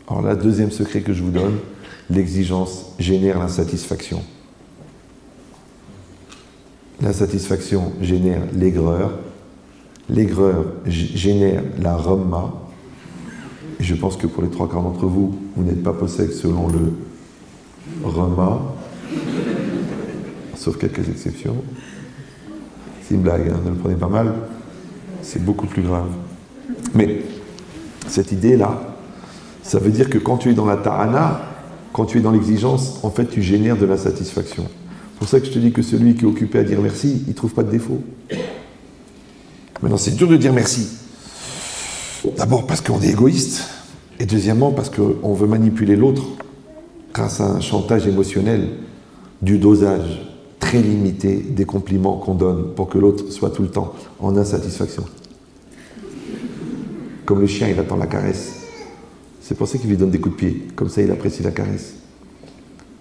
Alors là, deuxième secret que je vous donne, l'exigence génère l'insatisfaction. L'insatisfaction génère l'aigreur. L'aigreur génère la ramma. Et je pense que pour les 3/4 d'entre vous, vous n'êtes pas possède selon le ramma, sauf quelques exceptions. C'est une blague, hein, ne le prenez pas mal. C'est beaucoup plus grave. Mais cette idée-là, ça veut dire que quand tu es dans la ta'ana, quand tu es dans l'exigence, en fait, tu génères de l'insatisfaction. C'est pour ça que je te dis que celui qui est occupé à dire merci, il ne trouve pas de défaut. Maintenant, c'est dur de dire merci. D'abord parce qu'on est égoïste, et deuxièmement parce qu'on veut manipuler l'autre grâce à un chantage émotionnel du dosage très limité des compliments qu'on donne pour que l'autre soit tout le temps en insatisfaction. Comme le chien, il attend la caresse. C'est pour ça qu'il lui donne des coups de pied. Comme ça, il apprécie la caresse.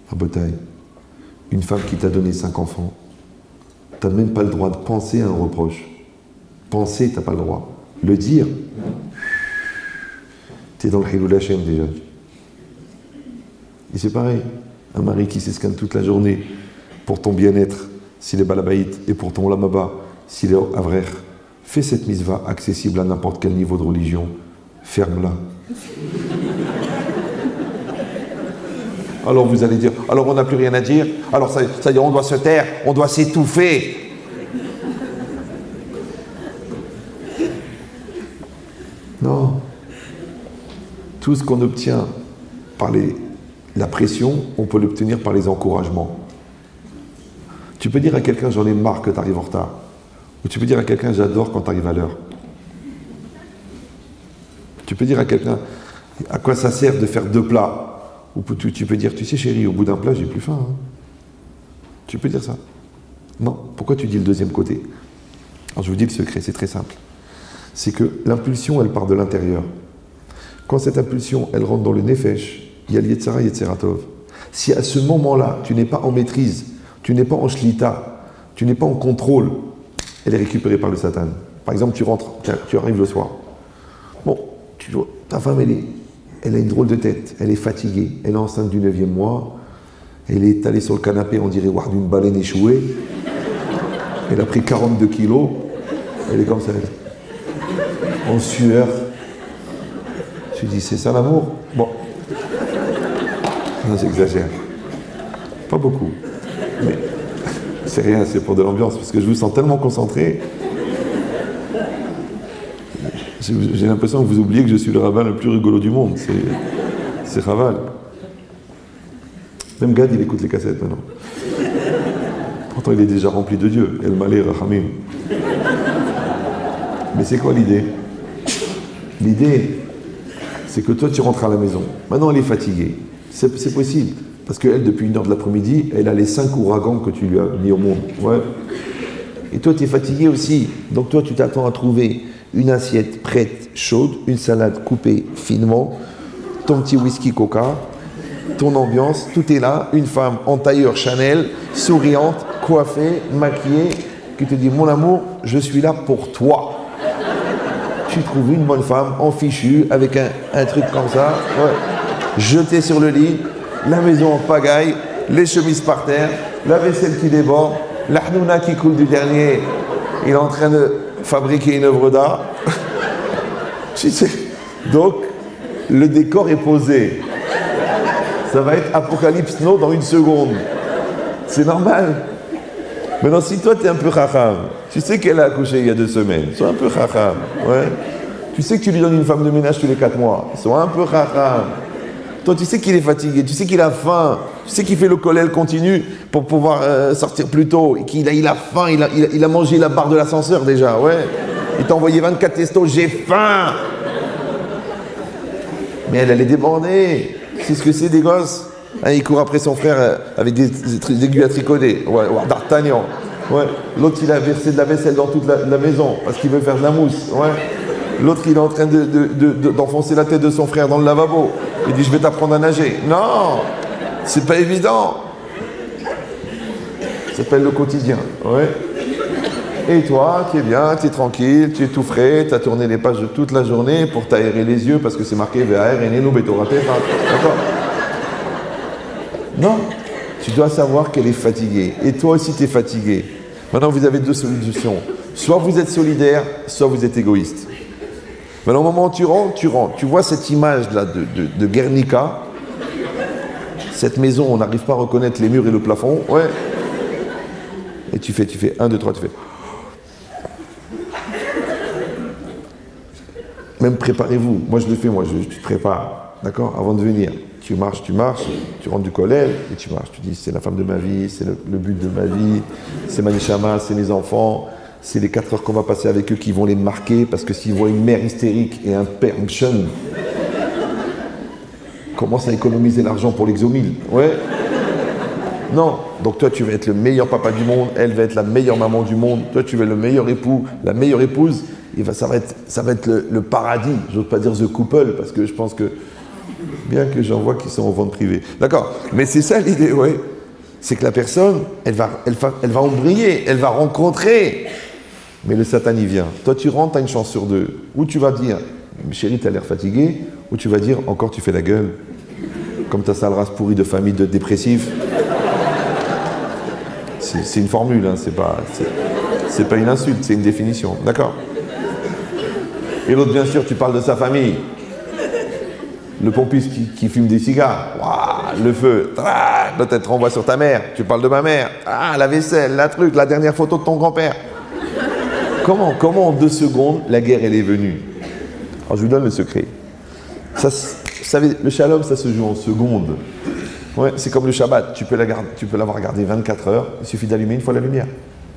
Rabotaille, une femme qui t'a donné 5 enfants, t'as même pas le droit de penser à un reproche. Penser, t'as pas le droit. Le dire, t'es dans le Hilul Hashem déjà. Et c'est pareil, un mari qui s'escanne toute la journée pour ton bien-être, s'il est balabaït, et pour ton lamaba, s'il est avrer, fais cette mitzvah accessible à n'importe quel niveau de religion, ferme-la. Alors vous allez dire, alors on n'a plus rien à dire, alors ça y est, on doit se taire, on doit s'étouffer. Non. Tout ce qu'on obtient par la pression, on peut l'obtenir par les encouragements. Tu peux dire à quelqu'un, j'en ai marre que tu arrives en retard. Ou tu peux dire à quelqu'un, j'adore quand tu arrives à l'heure. Tu peux dire à quelqu'un, à quoi ça sert de faire 2 plats? Ou tu peux dire, tu sais chérie, au bout d'un plat, j'ai plus faim. Hein. Tu peux dire ça. Non. Pourquoi tu dis le deuxième côté? Alors je vous dis le secret, c'est très simple. C'est que l'impulsion, elle part de l'intérieur. Quand cette impulsion, elle rentre dans le nefesh, il y a le Yetzara, Yetzera Tov. Si à ce moment-là, tu n'es pas en maîtrise, tu n'es pas en shlita, tu n'es pas en contrôle, elle est récupérée par le Satan. Par exemple, tu rentres, tu arrives le soir. Bon, tu vois, ta femme, elle a une drôle de tête, elle est fatiguée, elle est enceinte du 9e mois, elle est étalée sur le canapé, on dirait voir d'une baleine échouée, elle a pris 42 kilos, elle est comme ça, en sueur. Je dis, c'est ça l'amour? Bon, non, j'exagère, pas beaucoup, mais c'est rien, c'est pour de l'ambiance, parce que je vous sens tellement concentré. J'ai l'impression que vous oubliez que je suis le rabbin le plus rigolo du monde. C'est Raval. Même Gad, il écoute les cassettes maintenant. Pourtant, il est déjà rempli de Dieu. El Malé Rahamim. Mais c'est quoi l'idée? L'idée, c'est que toi, tu rentres à la maison. Maintenant, elle est fatiguée. C'est possible. Parce qu'elle, depuis 1h de l'après-midi, elle a les 5 ouragans que tu lui as mis au monde. Ouais. Et toi, tu es fatigué aussi. Donc toi, tu t'attends à trouver une assiette prête, chaude, une salade coupée finement, ton petit whisky coca, ton ambiance, tout est là, une femme en tailleur Chanel, souriante, coiffée, maquillée, qui te dit, mon amour, je suis là pour toi. Tu trouves une bonne femme en fichu, avec un truc comme ça, ouais, jetée sur le lit, la maison en pagaille, les chemises par terre, la vaisselle qui déborde, la hnouna qui coule du dernier, il est en train de fabriquer une œuvre d'art. Donc, le décor est posé. Ça va être Apocalypse Now dans 1 seconde. C'est normal. Maintenant, si toi, tu es un peu chacham, tu sais qu'elle a accouché il y a 2 semaines, sois un peu chacham. Ouais. Tu sais que tu lui donnes une femme de ménage tous les 4 mois, sois un peu chacham. Toi, tu sais qu'il est fatigué, tu sais qu'il a faim, tu sais qu'il fait le kollel continu pour pouvoir sortir plus tôt, et qu'il a faim, il a mangé la barre de l'ascenseur déjà, ouais. Il t'a envoyé 24 testos, j'ai faim. Mais elle est débordée. C'est ce que c'est des gosses. Hein, il court après son frère avec des aiguilles à tricoter, ouais, d'Artagnan. Ouais. L'autre, il a versé de la vaisselle dans toute la maison parce qu'il veut faire de la mousse. Ouais. L'autre, il est en train d'enfoncer la tête de son frère dans le lavabo. Il dit, je vais t'apprendre à nager. Non, c'est pas évident. Ça s'appelle le quotidien. Ouais. Et toi, tu es bien, tu es tranquille, tu es tout frais, tu as tourné les pages de toute la journée pour t'aérer les yeux parce que c'est marqué VAR, Enenu, Betorate, d'accord? Non, tu dois savoir qu'elle est fatiguée. Et toi aussi, tu es fatigué. Maintenant, vous avez deux solutions. Soit vous êtes solidaire, soit vous êtes égoïste. Maintenant, au moment où tu rentres. Tu vois cette image-là de Guernica. Cette maison, on n'arrive pas à reconnaître les murs et le plafond. Ouais. Et tu fais 1, 2, 3, tu fais. Même préparez-vous. Moi, je le fais, je te prépare. D'accord? Avant de venir. Tu marches, tu rentres du collège et tu marches. Tu dis, c'est la femme de ma vie, c'est le but de ma vie, c'est ma neshama, c'est mes enfants, c'est les 4 heures qu'on va passer avec eux qui vont les marquer, parce que s'ils voient une mère hystérique et un père jeune, commence à économiser l'argent pour l'exomile. Ouais. Non. Donc toi, tu vas être le meilleur papa du monde, elle va être la meilleure maman du monde, toi, tu vas être le meilleur époux, la meilleure épouse, et ça va être le paradis. J'ose pas dire the couple, parce que je pense que bien que j'en vois qui sont en vente privée. D'accord. Mais c'est ça l'idée, oui. C'est que la personne, elle va embrayer, elle va rencontrer. Mais le Satan, il vient. Toi, tu rentres, tu as une chance sur 2. Ou tu vas dire, chérie, tu as l'air fatigué. Ou tu vas dire, encore tu fais la gueule. Comme ta sale race pourrie de famille de dépressifs. C'est une formule, hein, c'est pas une insulte, c'est une définition. D'accord. Et l'autre, bien sûr, tu parles de sa famille. Le pompiste qui fume des cigares, waouh, le feu, l'autre elle te renvoie sur ta mère, tu parles de ma mère, la vaisselle, la dernière photo de ton grand-père. Comment en 2 secondes, la guerre elle est venue? Alors je vous donne le secret. Ça, vous savez, le shalom, ça se joue en secondes. Ouais, c'est comme le Shabbat, tu peux l'avoir gardé 24 heures, il suffit d'allumer une fois la lumière.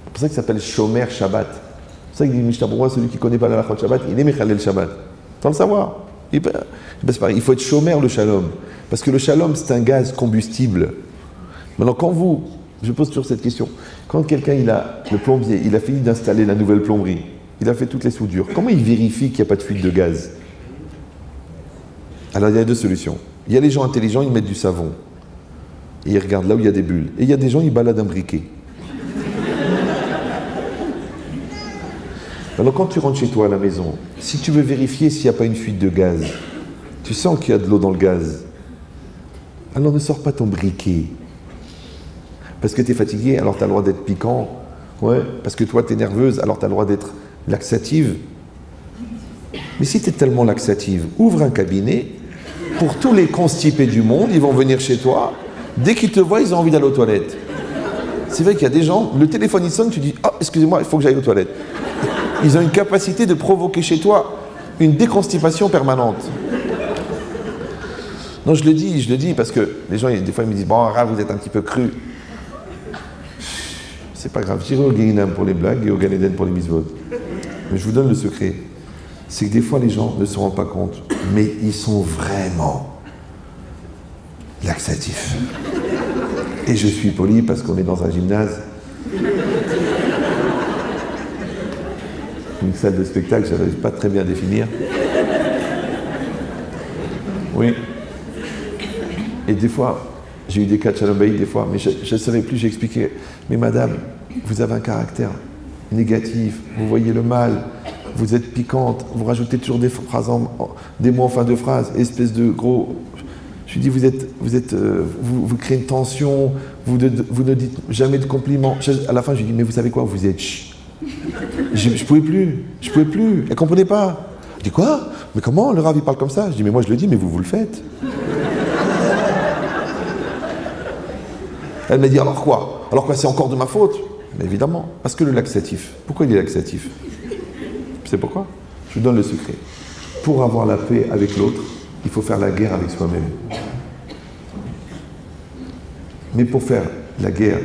C'est pour ça que ça s'appelle Shomer Shabbat. C'est pour ça qu'il dit Mishnah Berurah, celui qui ne connaît pas la halakha de Shabbat, il est Mechalel Shabbat. Sans le savoir. C'est pareil, il faut être chômeur le shalom. Parce que le shalom, c'est un gaz combustible. Maintenant, je pose toujours cette question, quand quelqu'un, le plombier, il a fini d'installer la nouvelle plomberie, il a fait toutes les soudures, comment il vérifie qu'il n'y a pas de fuite de gaz? Alors, il y a 2 solutions. Il y a les gens intelligents, ils mettent du savon. Et ils regardent là où il y a des bulles. Et il y a des gens, ils baladent un briquet. Alors quand tu rentres chez toi à la maison, si tu veux vérifier s'il n'y a pas une fuite de gaz, tu sens qu'il y a de l'eau dans le gaz, alors ne sors pas ton briquet. Parce que tu es fatigué, alors tu as le droit d'être piquant. Ouais. Parce que toi tu es nerveuse, alors tu as le droit d'être laxative. Mais si tu es tellement laxative, ouvre un cabinet, pour tous les constipés du monde, ils vont venir chez toi, dès qu'ils te voient, ils ont envie d'aller aux toilettes. C'est vrai qu'il y a des gens, le téléphone il sonne, tu dis « Oh, excusez-moi, il faut que j'aille aux toilettes ». Ils ont une capacité de provoquer chez toi une déconstipation permanente. Non, je le dis parce que les gens, des fois, ils me disent « Bon, Rav, vous êtes un petit peu cru ». C'est pas grave, j'irai au Guéhinam pour les blagues et au Gan Eden pour les misvot. Mais je vous donne le secret. C'est que des fois, les gens ne se rendent pas compte, mais ils sont vraiment laxatifs. Et je suis poli parce qu'on est dans un gymnase. Une salle de spectacle, je n'arrive pas très bien à définir. Oui. Et des fois, j'ai eu des cas de Shalom Bayit, des fois, mais je ne savais plus, j'ai expliqué. Mais madame, vous avez un caractère négatif, vous voyez le mal, vous êtes piquante, vous rajoutez toujours des phrases, des mots en fin de phrase, espèce de gros... Je lui dis, vous créez une tension, vous ne dites jamais de compliments. À la fin, je lui dis, mais vous savez quoi, vous êtes chut. Je pouvais plus. Elle comprenait pas. Je dis quoi? Mais comment le Rav il parle comme ça? Je dis, mais moi je le dis, mais vous le faites. Elle m'a dit, alors quoi? Alors quoi, c'est encore de ma faute? Mais évidemment, parce que le laxatif. Pourquoi il est laxatif? C'est pourquoi? Je vous donne le secret. Pour avoir la paix avec l'autre, il faut faire la guerre avec soi-même. Mais pour faire la guerre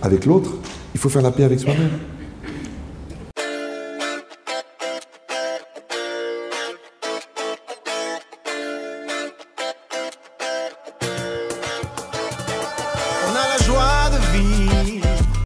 avec l'autre, il faut faire la paix avec soi-même.